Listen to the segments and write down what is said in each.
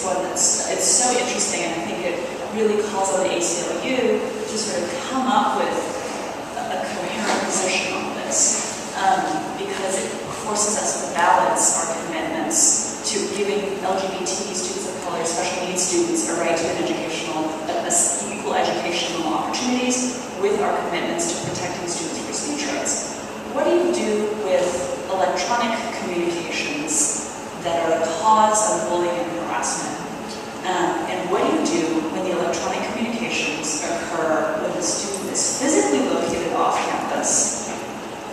it's one it's so interesting, and I think it really calls on the ACLU to sort of come up with a coherent position on this, because it forces us to balance our commitments to giving LGBT students of color, special needs students, a right to an equal educational opportunities with our commitments to protecting students' free speech rights. What do you do with electronic communications that are the cause of bullying and harassment? And what do you do when the electronic communications occur when the student is physically located off campus,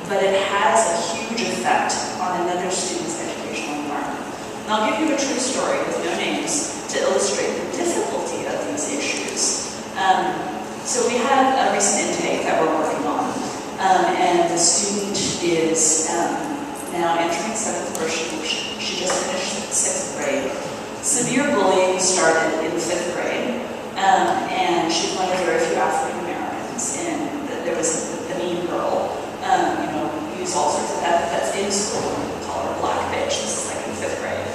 but it has a huge effect on another student's educational environment? And I'll give you a true story with no names to illustrate the difficulty of these issues. So we had a recent intake that we're working on, and the student is now entering 7th grade. She just finished 6th grade. Severe bullying started in 5th grade, and she's one of very few African Americans, and there was the mean girl, used all sorts of epithets in school. We call her black bitch. This is like in 5th grade.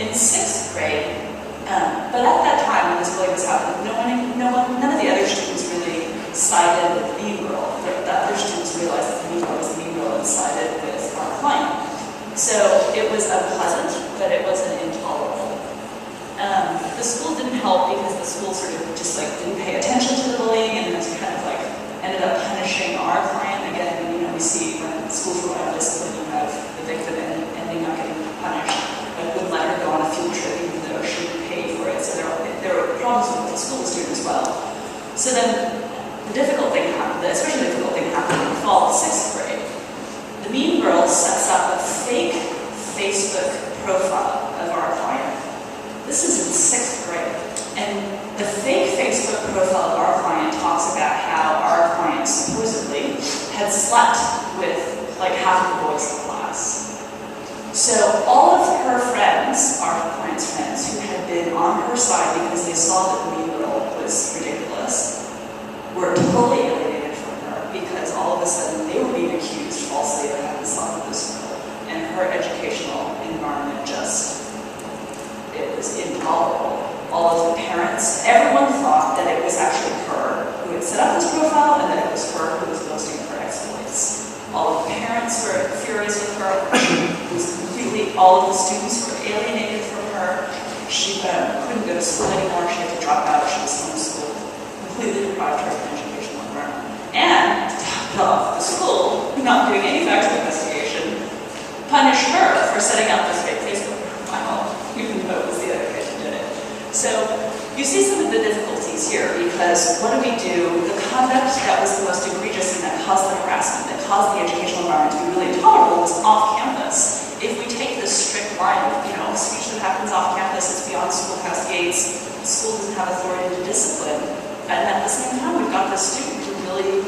In 6th grade, but at that time when this bullying was happening, none of the other students really sided with the mean girl. The other students realized that the mean girl was the mean girl and sided with our client. So it was unpleasant, but it wasn't intolerable. The school didn't help because the school sort of just like didn't pay attention to the bullying, and it was kind of like ended up punishing our client. Again, we see when schools provide discipline, you have the victim ending up getting punished. But wouldn't let her go on a field trip even though she would pay for it. So there were problems with the school student as well. So then the difficult thing happened, especially the difficult thing happened in the fall of 6th grade. The mean girl sets up a fake Facebook profile of our client. This is in 6th grade. And the fake Facebook profile of our client talks about how our client supposedly had slept with like half of the boys in the class. So all of her friends, our client's friends, who had been on her side because they saw that the mean girl was ridiculous, were totally alienated from her because all of a sudden they were being accused falsely of having slept with this girl. And her educational environment it was intolerable. All of the parents, everyone thought that it was actually her who had set up this profile and that it was her who was boasting of her exploits. All of the parents were furious with her. All of the students were alienated from her. She couldn't go to school anymore. She had to drop out. She was homeschooled, completely deprived her of an educational environment. And to top it off, the school, not doing any factual investigation, punished her for setting up this fake Facebook profile, even though it was the other kid who did it. So you see some of the difficulties here, because what do we do? The conduct that was the most egregious and that caused the harassment, that caused the educational environment to be really intolerable, was off campus. If we take this strict line of, speech that happens off campus, it's beyond schoolhouse gates, the school doesn't have authority to discipline, and at the same time, we've got this student who really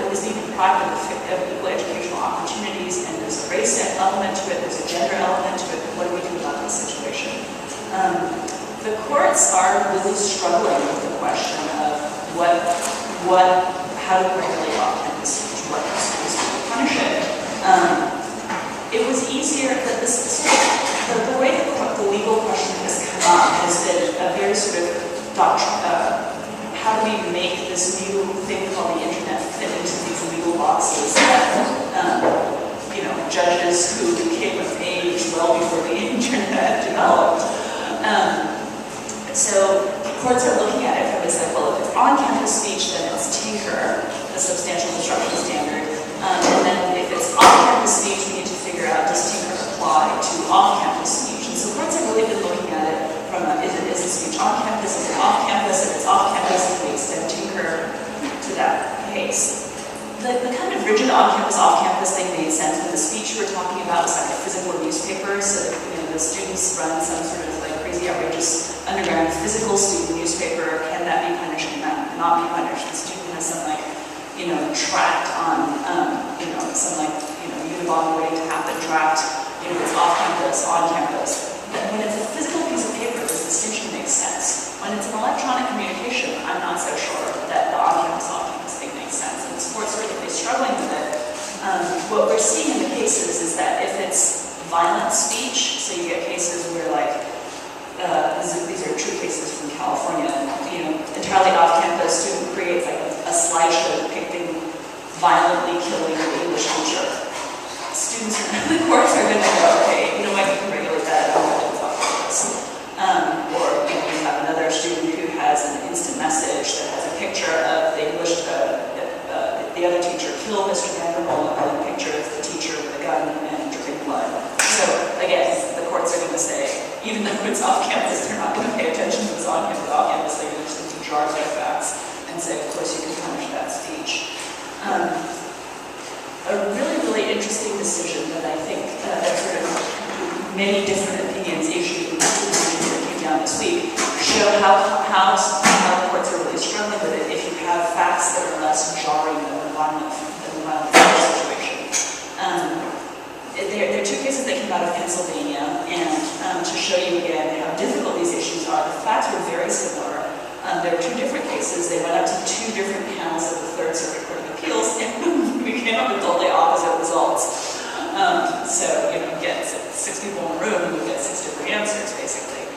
was being deprived of equal educational opportunities, and there's a race element to it, there's a gender element to it. What do we do about this situation? The courts are really struggling with the question of how to regulate off-campus speech, what schools will punish it. It was easier that the way the legal question has come up has been a very sort of how do we make this new thing called the internet fit into these legal boxes that judges who came of age well before the internet developed. So courts are looking at it from this like, well, if it's on-campus speech, then it's tinker, a substantial disruption standard. And then if it's off-campus speech, we need to figure out, does tinker apply to off-campus speech? And so courts have really been looking at it from is the speech on campus, is it off campus? If it's off campus, we extend tinker to that case. The kind of rigid on-campus, off-campus thing made sense, but the speech we're talking about was like a physical newspaper, so that the students run some sort of like crazy, outrageous underground physical student newspaper. Can that be punished? Can that not be punished? The student has some tract on some Unabomber waiting to happen tract. It's off campus, on campus. But when it's a physical piece of paper, this distinction makes sense. When it's an electronic communication, I'm not so sure that the on-campus, off-campus thing makes sense. And the sports are really struggling with it. What we're seeing in the cases is that if it's violent speech, so you get cases where violently killing the English teacher. Students in the courts are going to go, okay, you know what, you can regulate that, I don't have to talk about this. Or you have another student who has an instant message that has a picture of the English, the other teacher killed Mr. Vanderbilt, and a picture of the teacher with a gun and dripping blood. So again, the courts are going to say, even though it's off campus, they're not going to pay attention to what's on campus. Off campus, they're going to just jar their facts and say, of course, you can punish that speech. A really, really interesting decision that I think that sort of many different opinions issued that came down this week show how the courts are really struggling with it if you have facts that are less jarring than the violent situation. There are two cases that came out of Pennsylvania, and to show you again how difficult these issues are, the facts were very similar. There were two different cases. They went up to two different panels of the Third Circuit Court of Appeals, and we came up with totally opposite results. So, you know, get 6 people in the room, and we get 6 different answers, basically.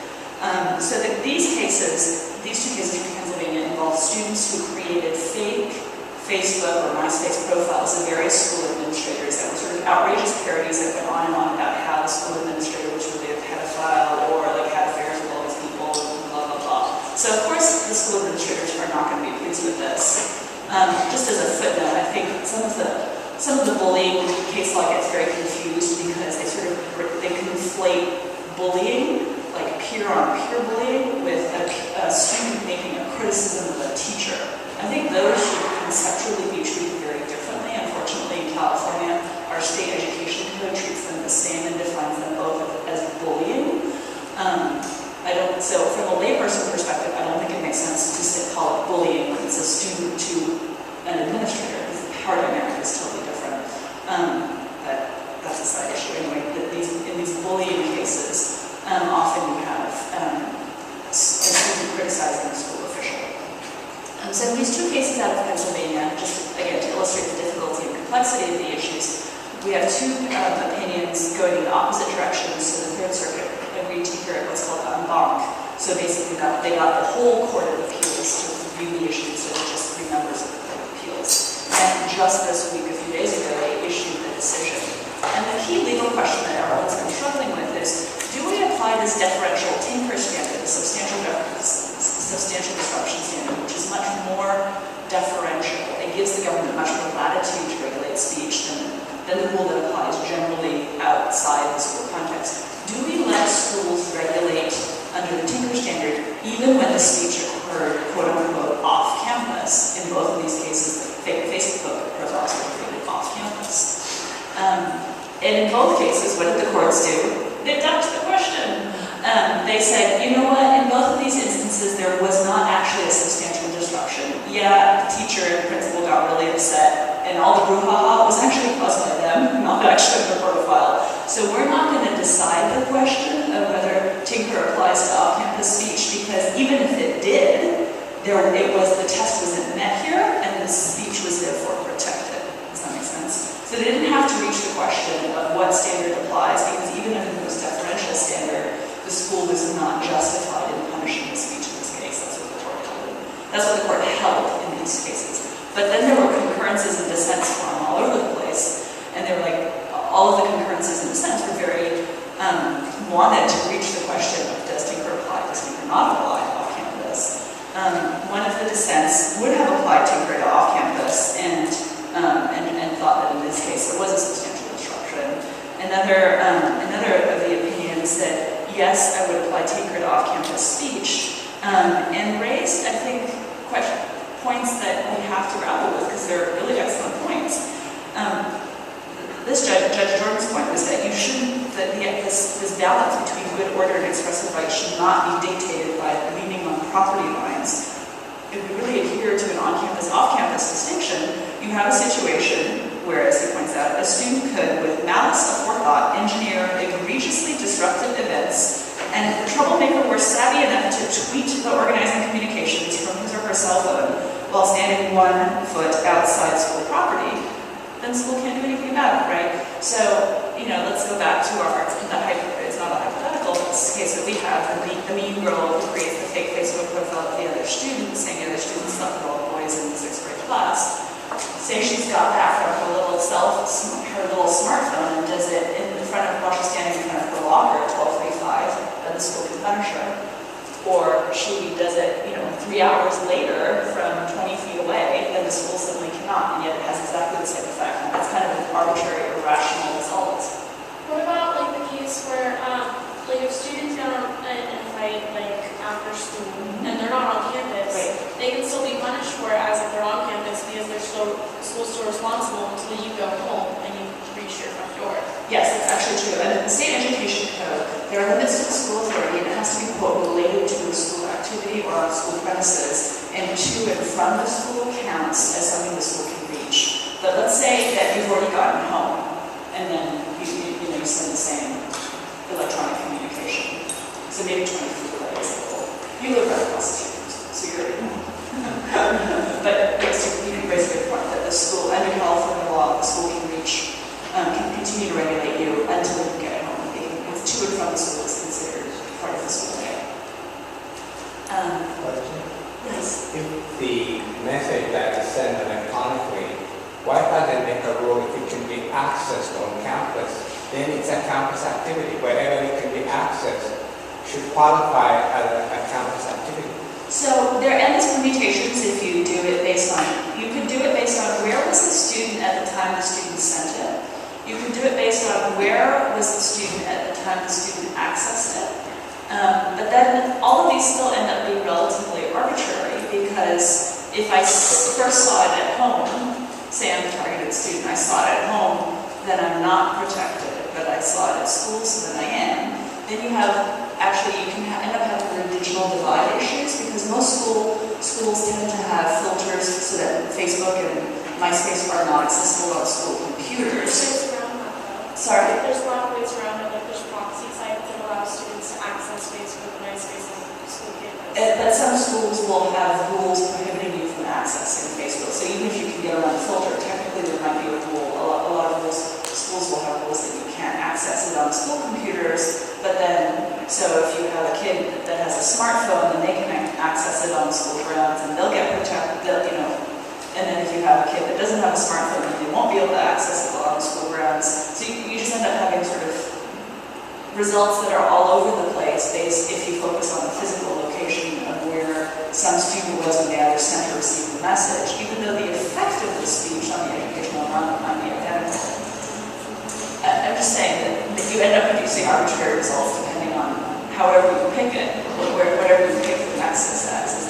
So these two cases from Pennsylvania involved students who created fake Facebook or MySpace profiles of various school administrators that were sort of outrageous parodies that went on and on about how the school administrator was really a pedophile or like had affairs with all these people and blah, blah, blah. So of course the school administrators are not going to be pleased with this. Just as a footnote, I think some of the bullying case law gets very confused because they conflate bullying, like peer-on-peer bullying, with a student making a criticism of a teacher. I think those should conceptually be treated very differently. Unfortunately, in California, our state education code treats them the same and defines them both as bullying. So from a layperson perspective, I don't think it makes sense to call it bullying when it's a student to an administrator, because the power dynamic is totally different. But that's a side issue. Anyway, in these bullying cases, often you have a student criticizing a school official. So in these two cases out of Pennsylvania, just again to illustrate the difficulty and complexity of the issues, we have two opinions going in the opposite directions. So the Third Circuit agreed to hear what's called en banc. So basically they got the whole Court of Appeals to review the issues instead of just 3 members of the Court of Appeals. And just this week, a few days ago, they issued the decision. And the key legal question that everyone's been struggling with is, do we apply this deferential Tinker standard, the substantial disruption standard, which is much more deferential? It gives the government much more latitude to regulate speech than the rule that applies generally outside the school context. Do we let schools regulate under the Tinker standard even when the speech occurred, quote-unquote, off-campus? In both of these cases, the Facebook profiles were created off-campus. And in both cases, what did the courts do? They ducked the question. They said, you know what, in both of these instances, there was not actually a substantial disruption. Yeah, the teacher and the principal got really upset, and all the brouhaha was actually caused by them, not actually the profile. So we're not going to decide the question of whether Tinker applies to off-campus speech, because even if it did, the test wasn't met here, and the speech was therefore protected. Does that make sense? So they didn't have to reach the question of what standard applies, because even under the most deferential standard, the school was not justified in punishing the speech in this case. That's what the court held. That's what the court held in these cases. But then there were concurrences and dissents from all over the place, and they were like, all of the concurrences and dissents were very wanted to reach the question of does Tinker apply, does Tinker not apply off campus. One of the dissents would have applied Tinker to off campus and thought that in this case there was a substantial disruption. Another of the opinions said, yes, I would apply Tinker to off-campus speech, and raised, I think, points that we have to grapple with because they're really excellent points. This Judge Jordan's point was that this balance between good order and expressive rights should not be dictated by leaning on property lines. If we really adhere to an on-campus, off-campus distinction, you have a situation where, as he points out, a student could, with malice aforethought, engineer egregiously disruptive events, and if the troublemaker were savvy enough to tweet the organizing communications from his or her cell phone while standing 1 foot outside school property, then school can't do anything about it, right? So, let's go back to it's not a hypothetical, but it's the case that we have, the mean girl who creates the fake Facebook profile of the other student, saying the other student slept with all the boys in the 6th grade class. Say she's got that from her little smartphone and does it in front of, while she's standing in front of her locker at 12:45, then the school can punish her. Or she does it, 3 hours later from 20 feet away, and the school suddenly cannot, and yet it has exactly the same effect. And that's kind of an arbitrary, irrational result. What about like the case where, like if students get in a fight like after school and they're not on campus, Right. they can still be punished for it as if they're on campus because they're still school's still responsible until you go home and you reach your front door. Yes, that's actually true. And in the state education code, there are limits to the school authority, and it has to be, quote, related to the school activity or on school premises, and to and from the school counts as something the school can reach. But let's say that you've already gotten home, and then you send the same electronic communication. So maybe 20 feet away is the goal. You live right across the street, so you're already home. But yes, you raise a good point that the school, under California law, the school can reach, can continue to regulate you until you get home. If to and from the school is considered part of the school day. Question? Yes. If the message that is sent electronically, why can't they make a rule if it can be accessed on campus? Then it's a campus activity. Wherever it can be accessed should qualify as a campus activity. So there are endless permutations if you do it based on, you could do it based on where was the student at the time the student sent it. You could do it based on where was the student at the time the student accessed it. But then all of these still end up being relatively arbitrary, because if I first saw it at home, say I'm a targeted student, I saw it at home, then I'm not protected, but I saw it at school, so then I am. Then you have, actually, you can end up having the digital divide issues, because most schools tend to have filters so that Facebook and MySpace are not accessible on school computers. There's around that though. Sorry? There's a lot of ways around it, like there's proxy sites that allow students to access Facebook, MySpace, and school campus. But some schools will have rules prohibiting you from accessing Facebook. So even if you can get around the filter, technically there might be a rule. A lot of schools will have rules that you can't access it on school computers. But then, so if you have a kid that has a smartphone, then they can access it on the school grounds, and they'll get protected. And then if you have a kid that doesn't have a smartphone, then they won't be able to access it on the school grounds. So you just end up having sort of results that are all over the place based if you focus on the physical location of where some student was when they either sent or received the message, even though the effect of the speech on the educational environment might be identical. I'm just saying that you end up producing arbitrary results depending on however you pick it, or whatever you pick the access as.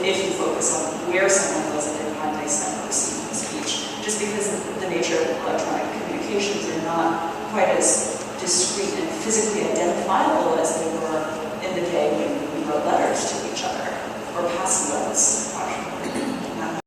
If you focus on where someone was at the time they sent or received the speech, just because the nature of electronic communications are not quite as discrete and physically identifiable as they were in the day when we wrote letters to